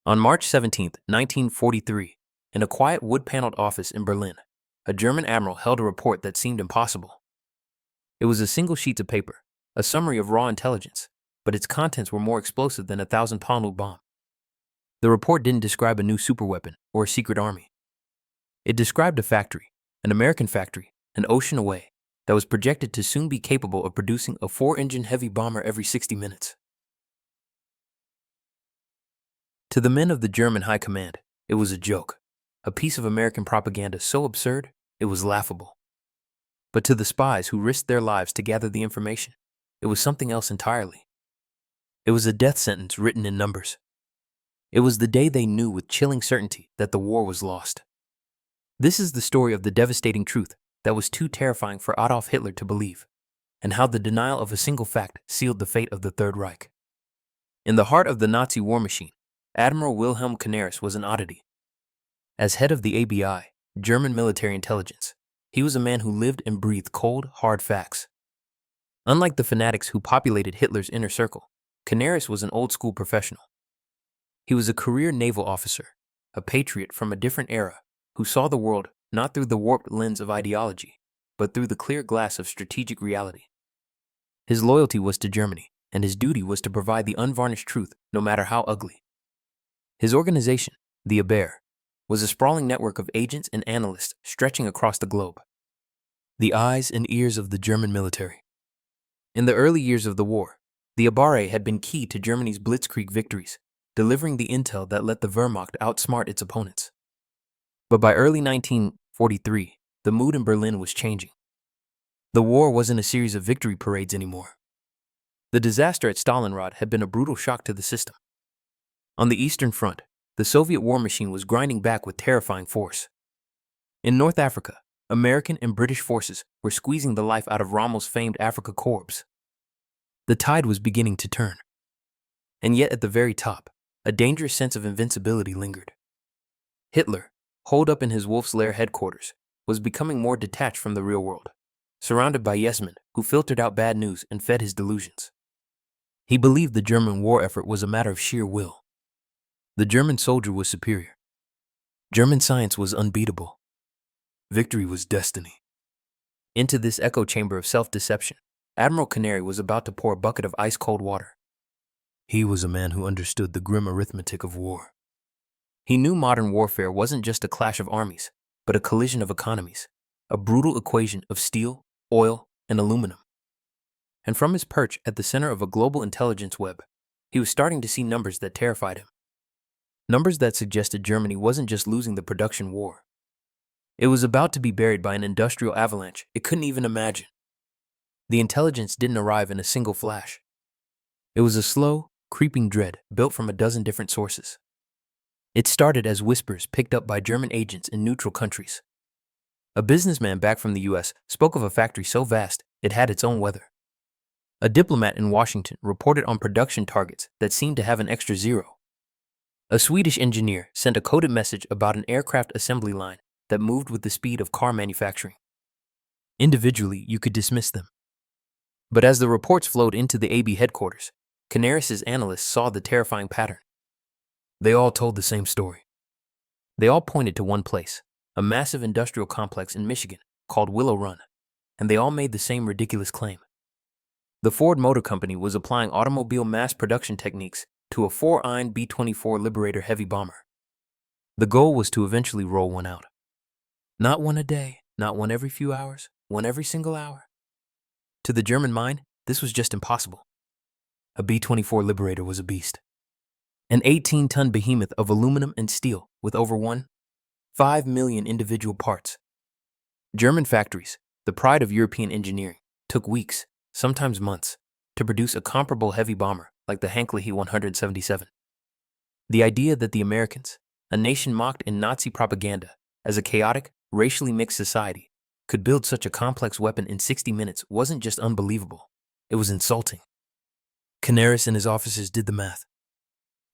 On March 17, 1943, in a quiet wood-paneled office in Berlin, a German admiral held a report that seemed impossible. It was a single sheet of paper, a summary of raw intelligence, but its contents were more explosive than a 1,000-pound bomb. The report didn't describe a new superweapon or a secret army. It described a factory, an American factory, an ocean away, that was projected to soon be capable of producing a 4-engine heavy bomber every 60 minutes. To the men of the German High Command, it was a joke, a piece of American propaganda so absurd, it was laughable. But to the spies who risked their lives to gather the information, it was something else entirely. It was a death sentence written in numbers. It was the day they knew with chilling certainty that the war was lost. This is the story of the devastating truth that was too terrifying for Adolf Hitler to believe, and how the denial of a single fact sealed the fate of the Third Reich. In the heart of the Nazi war machine, Admiral Wilhelm Canaris was an oddity. As head of the ABI, German military intelligence, he was a man who lived and breathed cold, hard facts. Unlike the fanatics who populated Hitler's inner circle, Canaris was an old-school professional. He was a career naval officer, a patriot from a different era, who saw the world not through the warped lens of ideology, but through the clear glass of strategic reality. His loyalty was to Germany, and his duty was to provide the unvarnished truth, no matter how ugly. His organization, the Abwehr, was a sprawling network of agents and analysts stretching across the globe. The eyes and ears of the German military. In the early years of the war, the Abwehr had been key to Germany's blitzkrieg victories, delivering the intel that let the Wehrmacht outsmart its opponents. But by early 1943, the mood in Berlin was changing. The war wasn't a series of victory parades anymore. The disaster at Stalingrad had been a brutal shock to the system. On the Eastern Front, the Soviet war machine was grinding back with terrifying force. In North Africa, American and British forces were squeezing the life out of Rommel's famed Afrika Korps. The tide was beginning to turn. And yet at the very top, a dangerous sense of invincibility lingered. Hitler, holed up in his Wolf's Lair headquarters, was becoming more detached from the real world, surrounded by yes-men who filtered out bad news and fed his delusions. He believed the German war effort was a matter of sheer will. The German soldier was superior. German science was unbeatable. Victory was destiny. Into this echo chamber of self-deception, Admiral Canaris was about to pour a bucket of ice-cold water. He was a man who understood the grim arithmetic of war. He knew modern warfare wasn't just a clash of armies, but a collision of economies, a brutal equation of steel, oil, and aluminum. And from his perch at the center of a global intelligence web, he was starting to see numbers that terrified him. Numbers that suggested Germany wasn't just losing the production war. It was about to be buried by an industrial avalanche it couldn't even imagine. The intelligence didn't arrive in a single flash. It was a slow, creeping dread built from a dozen different sources. It started as whispers picked up by German agents in neutral countries. A businessman back from the US spoke of a factory so vast it had its own weather. A diplomat in Washington reported on production targets that seemed to have an extra zero. A Swedish engineer sent a coded message about an aircraft assembly line that moved with the speed of car manufacturing. Individually, you could dismiss them. But as the reports flowed into the AB headquarters, Canaris' analysts saw the terrifying pattern. They all told the same story. They all pointed to one place, a massive industrial complex in Michigan called Willow Run, and they all made the same ridiculous claim. The Ford Motor Company was applying automobile mass production techniques to a 4-iron B-24 Liberator heavy bomber. The goal was to eventually roll one out. Not one a day, not one every few hours, one every single hour. To the German mind, this was just impossible. A B-24 Liberator was a beast. An 18-ton behemoth of aluminum and steel with over 1.5 million individual parts. German factories, the pride of European engineering, took weeks, sometimes months, to produce a comparable heavy bomber like the Hankley 177. The idea that the Americans, a nation mocked in Nazi propaganda as a chaotic, racially mixed society, could build such a complex weapon in 60 minutes wasn't just unbelievable, it was insulting. Canaris and his officers did the math.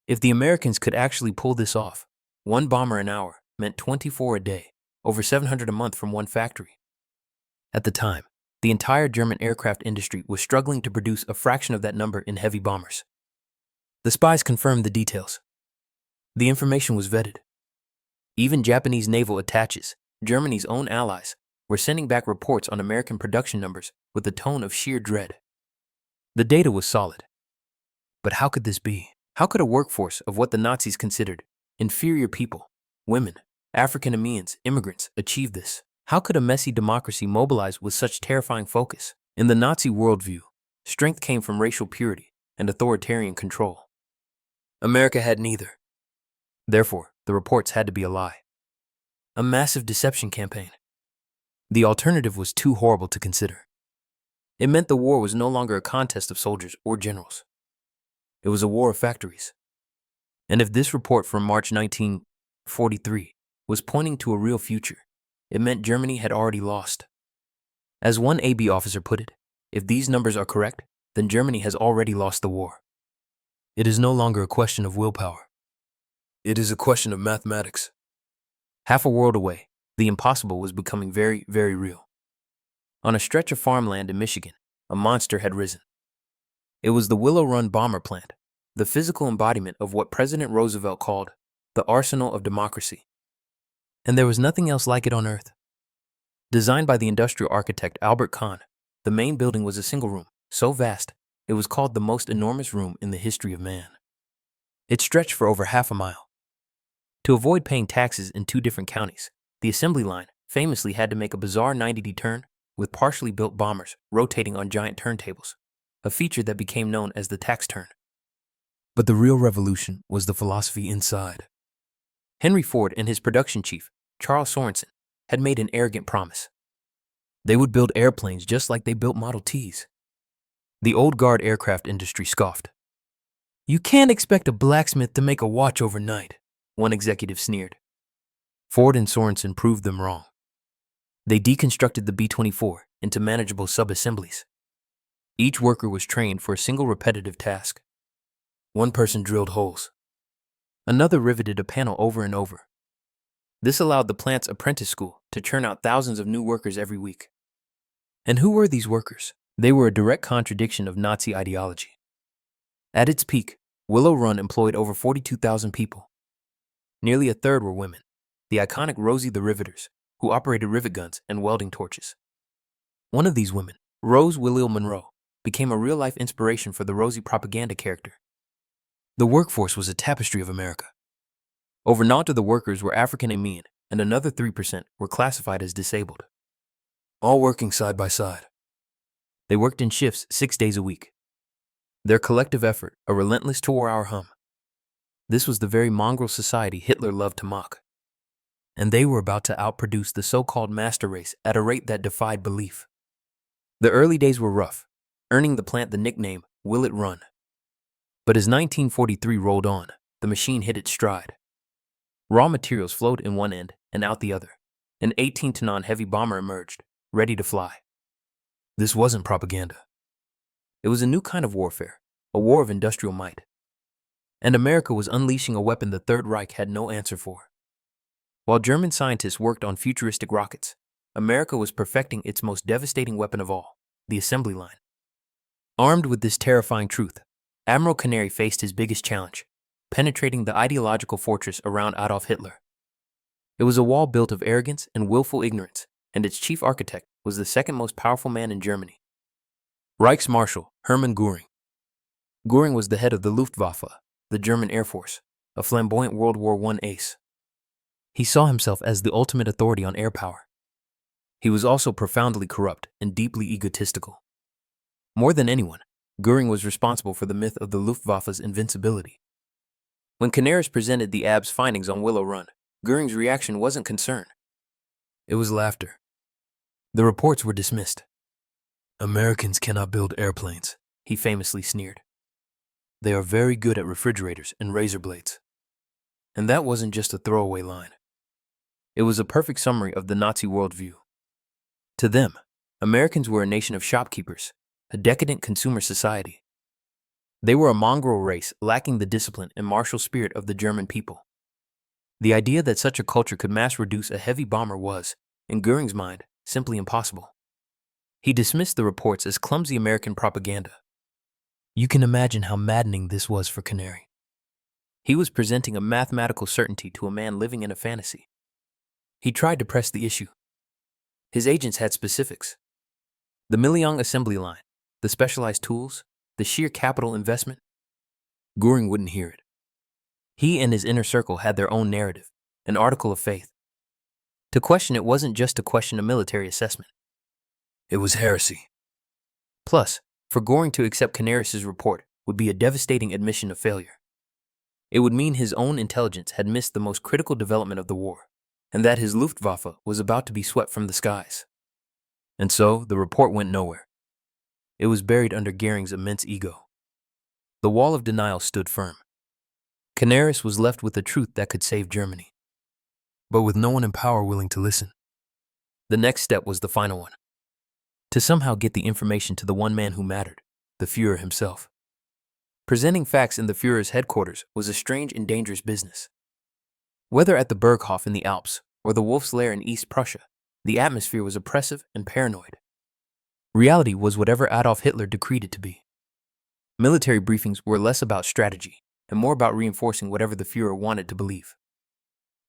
If the Americans could actually pull this off, one bomber an hour meant 24 a day, over 700 a month from one factory. At the time, the entire German aircraft industry was struggling to produce a fraction of that number in heavy bombers. The spies confirmed the details. The information was vetted. Even Japanese naval attaches, Germany's own allies, were sending back reports on American production numbers with a tone of sheer dread. The data was solid. But how could this be? How could a workforce of what the Nazis considered inferior people, women, African Americans, immigrants, achieve this? How could a messy democracy mobilize with such terrifying focus? In the Nazi worldview, strength came from racial purity and authoritarian control. America had neither. Therefore, the reports had to be a lie. A massive deception campaign. The alternative was too horrible to consider. It meant the war was no longer a contest of soldiers or generals. It was a war of factories. And if this report from March 1943 was pointing to a real future, it meant Germany had already lost. As one AB officer put it, if these numbers are correct, then Germany has already lost the war. It is no longer a question of willpower. It is a question of mathematics. Half a world away, the impossible was becoming very, very real. On a stretch of farmland in Michigan, a monster had risen. It was the Willow Run bomber plant, the physical embodiment of what President Roosevelt called the arsenal of democracy. And there was nothing else like it on Earth. Designed by the industrial architect Albert Kahn, the main building was a single room, so vast, it was called the most enormous room in the history of man. It stretched for over half a mile. To avoid paying taxes in 2 different counties, the assembly line famously had to make a bizarre 90-degree turn with partially built bombers rotating on giant turntables, a feature that became known as the tax turn. But the real revolution was the philosophy inside. Henry Ford and his production chief, Charles Sorensen, had made an arrogant promise. They would build airplanes just like they built Model Ts. The old guard aircraft industry scoffed. "You can't expect a blacksmith to make a watch overnight," one executive sneered. Ford and Sorensen proved them wrong. They deconstructed the B-24 into manageable sub-assemblies. Each worker was trained for a single repetitive task. One person drilled holes. Another riveted a panel over and over. This allowed the plant's apprentice school to churn out thousands of new workers every week. And who were these workers? They were a direct contradiction of Nazi ideology. At its peak, Willow Run employed over 42,000 people. Nearly a third were women, the iconic Rosie the Riveters, who operated rivet guns and welding torches. One of these women, Rose Wilhelm Monroe, became a real-life inspiration for the Rosie propaganda character. The workforce was a tapestry of America. Over half of the workers were African American, and another 3% were classified as disabled. All working side by side. They worked in shifts 6 days a week. Their collective effort, a relentless 4-hour hum. This was the very mongrel society Hitler loved to mock. And they were about to outproduce the so-called master race at a rate that defied belief. The early days were rough, earning the plant the nickname Willow Run. But as 1943 rolled on, the machine hit its stride. Raw materials flowed in one end and out the other. An 18-ton heavy bomber emerged, ready to fly. This wasn't propaganda. It was a new kind of warfare, a war of industrial might. And America was unleashing a weapon the Third Reich had no answer for. While German scientists worked on futuristic rockets, America was perfecting its most devastating weapon of all, the assembly line. Armed with this terrifying truth, Admiral Canaris faced his biggest challenge, penetrating the ideological fortress around Adolf Hitler. It was a wall built of arrogance and willful ignorance, and its chief architect was the second most powerful man in Germany, Reichsmarschall Hermann Göring. Göring was the head of the Luftwaffe, the German Air Force, a flamboyant World War I ace. He saw himself as the ultimate authority on air power. He was also profoundly corrupt and deeply egotistical. More than anyone, Göring was responsible for the myth of the Luftwaffe's invincibility. When Canaris presented the AB's findings on Willow Run, Göring's reaction wasn't concern. It was laughter. The reports were dismissed. "Americans cannot build airplanes," he famously sneered. "They are very good at refrigerators and razor blades." And that wasn't just a throwaway line. It was a perfect summary of the Nazi worldview. To them, Americans were a nation of shopkeepers, a decadent consumer society. They were a mongrel race lacking the discipline and martial spirit of the German people. The idea that such a culture could mass-reduce a heavy bomber was, in Göring's mind, simply impossible. He dismissed the reports as clumsy American propaganda. You can imagine how maddening this was for Canaris. He was presenting a mathematical certainty to a man living in a fantasy. He tried to press the issue. His agents had specifics. The Million assembly line, the specialized tools, the sheer capital investment. Göring wouldn't hear it. He and his inner circle had their own narrative, an article of faith. To question it wasn't just to question a military assessment. It was heresy. Plus, for Göring to accept Canaris's report would be a devastating admission of failure. It would mean his own intelligence had missed the most critical development of the war, and that his Luftwaffe was about to be swept from the skies. And so, the report went nowhere. It was buried under Göring's immense ego. The wall of denial stood firm. Canaris was left with a truth that could save Germany, but with no one in power willing to listen. The next step was the final one. To somehow get the information to the one man who mattered, the Führer himself. Presenting facts in the Führer's headquarters was a strange and dangerous business. Whether at the Berghof in the Alps or the Wolf's Lair in East Prussia, the atmosphere was oppressive and paranoid. Reality was whatever Adolf Hitler decreed it to be. Military briefings were less about strategy and more about reinforcing whatever the Führer wanted to believe.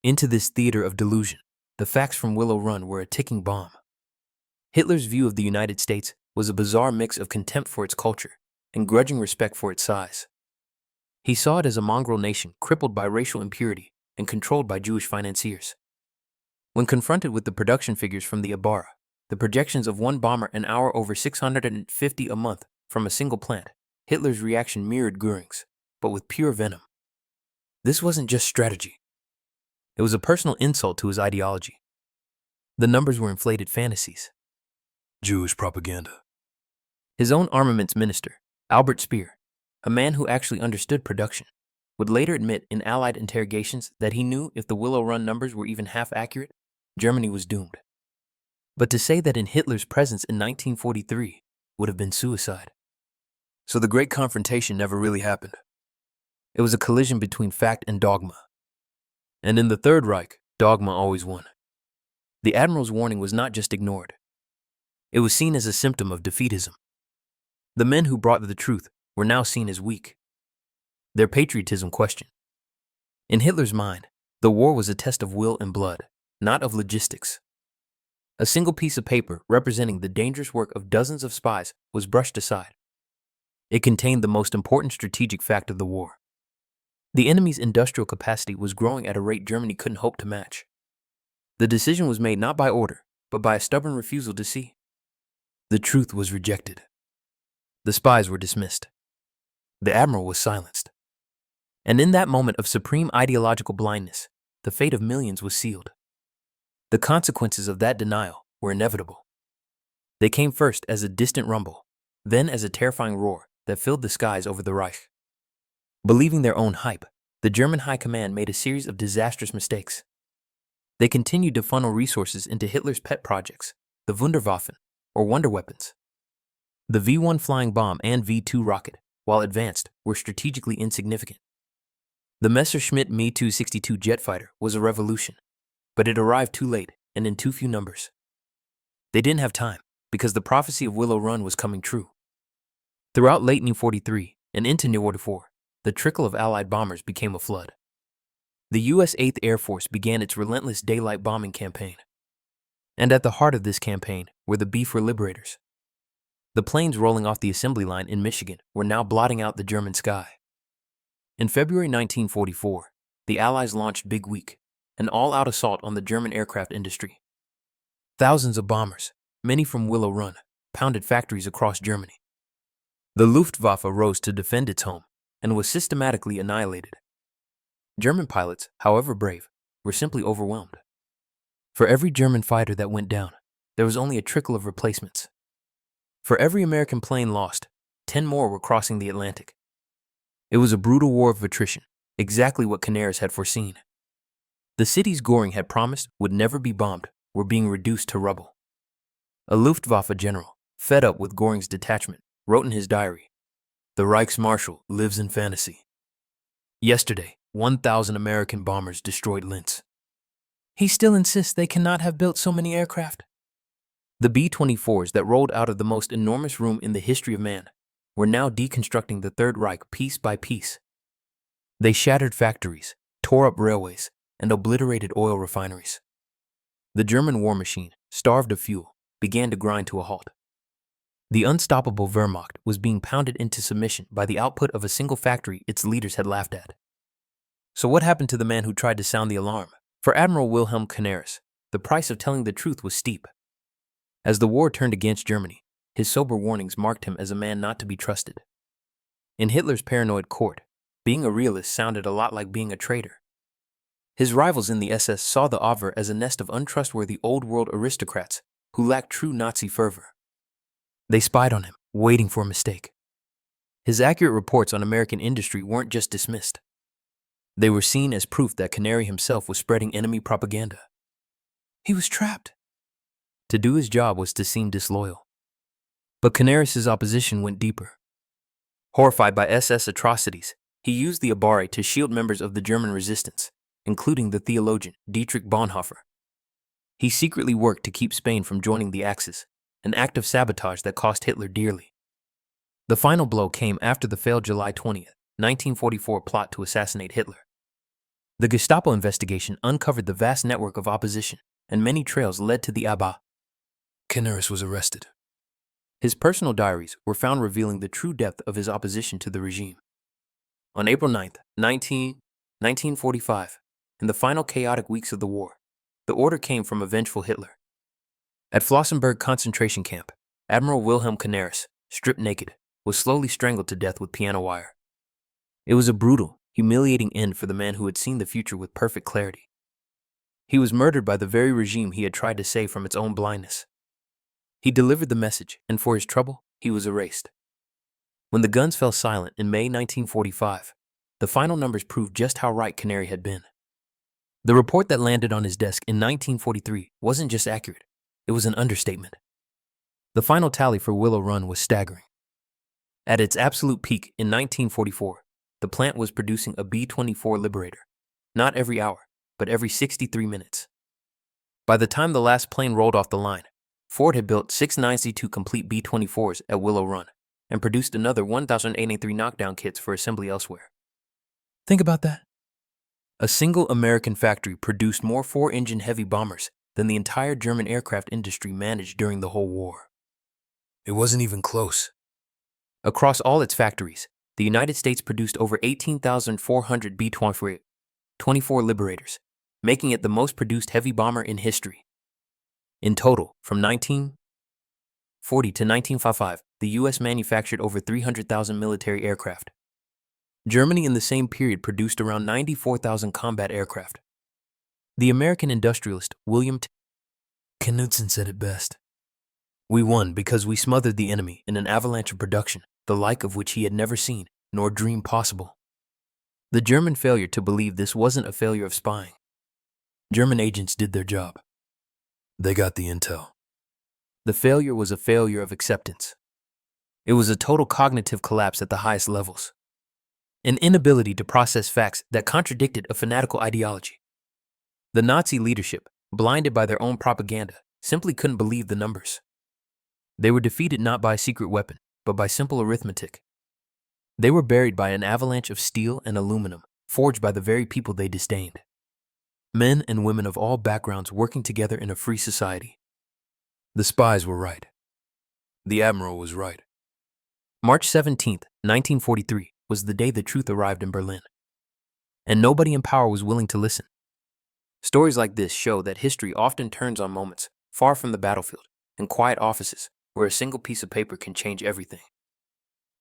Into this theater of delusion, the facts from Willow Run were a ticking bomb. Hitler's view of the United States was a bizarre mix of contempt for its culture and grudging respect for its size. He saw it as a mongrel nation crippled by racial impurity and controlled by Jewish financiers. When confronted with the production figures from the Abwehr, the projections of one bomber an hour over 650 a month from a single plant, Hitler's reaction mirrored Göring's, but with pure venom. This wasn't just strategy. It was a personal insult to his ideology. The numbers were inflated fantasies. Jewish propaganda. His own armaments minister, Albert Speer, a man who actually understood production, would later admit in Allied interrogations that he knew if the Willow Run numbers were even half accurate, Germany was doomed. But to say that in Hitler's presence in 1943 would have been suicide. So the great confrontation never really happened. It was a collision between fact and dogma. And in the Third Reich, dogma always won. The Admiral's warning was not just ignored. It was seen as a symptom of defeatism. The men who brought the truth were now seen as weak. Their patriotism questioned. In Hitler's mind, the war was a test of will and blood, not of logistics. A single piece of paper representing the dangerous work of dozens of spies was brushed aside. It contained the most important strategic fact of the war. The enemy's industrial capacity was growing at a rate Germany couldn't hope to match. The decision was made not by order, but by a stubborn refusal to see. The truth was rejected. The spies were dismissed. The Admiral was silenced. And in that moment of supreme ideological blindness, the fate of millions was sealed. The consequences of that denial were inevitable. They came first as a distant rumble, then as a terrifying roar that filled the skies over the Reich. Believing their own hype, the German High Command made a series of disastrous mistakes. They continued to funnel resources into Hitler's pet projects, the Wunderwaffen, or wonder weapons. The V-1 flying bomb and V-2 rocket, while advanced, were strategically insignificant. The Messerschmitt Me-262 jet fighter was a revolution, but it arrived too late and in too few numbers. They didn't have time, because the prophecy of Willow Run was coming true. Throughout late 1943 and into 1944, the trickle of Allied bombers became a flood. The U.S. 8th Air Force began its relentless daylight bombing campaign. And at the heart of this campaign were the B-4 Liberators. The planes rolling off the assembly line in Michigan were now blotting out the German sky. In February 1944, the Allies launched Big Week, an all-out assault on the German aircraft industry. Thousands of bombers, many from Willow Run, pounded factories across Germany. The Luftwaffe rose to defend its home and was systematically annihilated. German pilots, however brave, were simply overwhelmed. For every German fighter that went down, there was only a trickle of replacements. For every American plane lost, 10 more were crossing the Atlantic. It was a brutal war of attrition, exactly what Canaris had foreseen. The cities Göring had promised would never be bombed were being reduced to rubble. A Luftwaffe general, fed up with Göring's detachment, wrote in his diary, "The Reichsmarschall lives in fantasy. Yesterday, 1,000 American bombers destroyed Linz. He still insists they cannot have built so many aircraft." The B-24s that rolled out of the most enormous room in the history of man were now deconstructing the Third Reich piece by piece. They shattered factories, tore up railways, and obliterated oil refineries. The German war machine, starved of fuel, began to grind to a halt. The unstoppable Wehrmacht was being pounded into submission by the output of a single factory its leaders had laughed at. So what happened to the man who tried to sound the alarm? For Admiral Wilhelm Canaris, the price of telling the truth was steep. As the war turned against Germany, his sober warnings marked him as a man not to be trusted. In Hitler's paranoid court, being a realist sounded a lot like being a traitor. His rivals in the SS saw the Abwehr as a nest of untrustworthy old-world aristocrats who lacked true Nazi fervor. They spied on him, waiting for a mistake. His accurate reports on American industry weren't just dismissed. They were seen as proof that Canary himself was spreading enemy propaganda. He was trapped. To do his job was to seem disloyal. But Canaris' opposition went deeper. Horrified by SS atrocities, he used the Abwehr to shield members of the German resistance, including the theologian Dietrich Bonhoeffer. He secretly worked to keep Spain from joining the Axis, an act of sabotage that cost Hitler dearly. The final blow came after the failed July 20, 1944 plot to assassinate Hitler. The Gestapo investigation uncovered the vast network of opposition, and many trails led to the Abwehr. Canaris was arrested. His personal diaries were found revealing the true depth of his opposition to the regime. On April 9, 1945, in the final chaotic weeks of the war, the order came from a vengeful Hitler. At Flossenburg concentration camp, Admiral Wilhelm Canaris, stripped naked, was slowly strangled to death with piano wire. It was a brutal, humiliating end for the man who had seen the future with perfect clarity. He was murdered by the very regime he had tried to save from its own blindness. He delivered the message, and for his trouble, he was erased. When the guns fell silent in May 1945, the final numbers proved just how right Canary had been. The report that landed on his desk in 1943 wasn't just accurate, it was an understatement. The final tally for Willow Run was staggering. At its absolute peak in 1944, the plant was producing a B-24 Liberator, not every hour, but every 63 minutes. By the time the last plane rolled off the line, Ford had built 692 complete B-24s at Willow Run and produced another 1,083 knockdown kits for assembly elsewhere. Think about that. A single American factory produced more four-engine heavy bombers than the entire German aircraft industry managed during the whole war. It wasn't even close. Across all its factories, the United States produced over 18,400 B-24 Liberators, making it the most produced heavy bomber in history. In total, from 1940 to 1955, the U.S. manufactured over 300,000 military aircraft. Germany in the same period produced around 94,000 combat aircraft. The American industrialist William Knudsen said it best. We won because we smothered the enemy in an avalanche of production, the like of which he had never seen, nor dreamed possible. The German failure to believe this wasn't a failure of spying. German agents did their job. They got the intel. The failure was a failure of acceptance. It was a total cognitive collapse at the highest levels. An inability to process facts that contradicted a fanatical ideology. The Nazi leadership, blinded by their own propaganda, simply couldn't believe the numbers. They were defeated not by a secret weapon, but by simple arithmetic. They were buried by an avalanche of steel and aluminum, forged by the very people they disdained. Men and women of all backgrounds working together in a free society. The spies were right. The Admiral was right. March 17, 1943, was the day the truth arrived in Berlin. And nobody in power was willing to listen. Stories like this show that history often turns on moments far from the battlefield, in quiet offices, where a single piece of paper can change everything.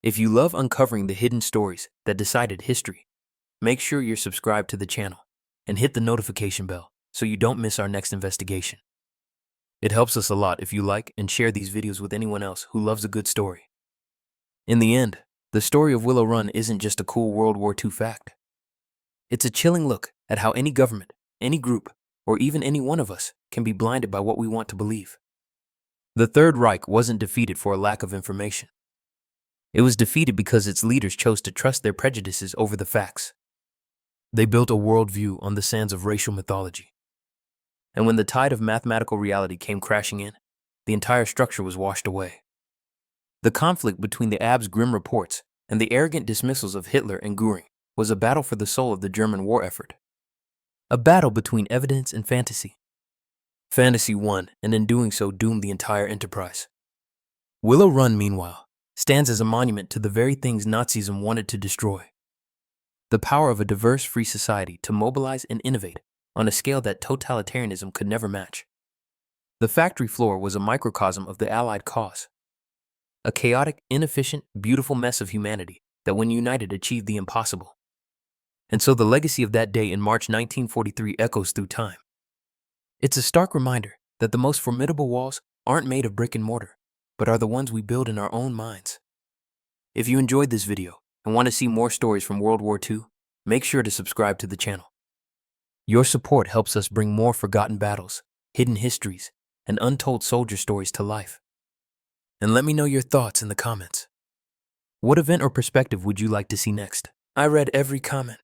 If you love uncovering the hidden stories that decided history, make sure you're subscribed to the channel and hit the notification bell so you don't miss our next investigation. It helps us a lot if you like and share these videos with anyone else who loves a good story. In the end, the story of Willow Run isn't just a cool World War II fact. It's a chilling look at how any government, any group, or even any one of us can be blinded by what we want to believe. The Third Reich wasn't defeated for a lack of information. It was defeated because its leaders chose to trust their prejudices over the facts. They built a worldview on the sands of racial mythology. And when the tide of mathematical reality came crashing in, the entire structure was washed away. The conflict between the Ab's grim reports and the arrogant dismissals of Hitler and Göring was a battle for the soul of the German war effort. A battle between evidence and fantasy. Fantasy won, and in doing so doomed the entire enterprise. Willow Run, meanwhile, stands as a monument to the very things Nazism wanted to destroy. The power of a diverse, free society to mobilize and innovate on a scale that totalitarianism could never match. The factory floor was a microcosm of the Allied cause. A chaotic, inefficient, beautiful mess of humanity that when united achieved the impossible. And so the legacy of that day in March 1943 echoes through time. It's a stark reminder that the most formidable walls aren't made of brick and mortar, but are the ones we build in our own minds. If you enjoyed this video and want to see more stories from World War II, make sure to subscribe to the channel. Your support helps us bring more forgotten battles, hidden histories, and untold soldier stories to life. And let me know your thoughts in the comments. What event or perspective would you like to see next? I read every comment.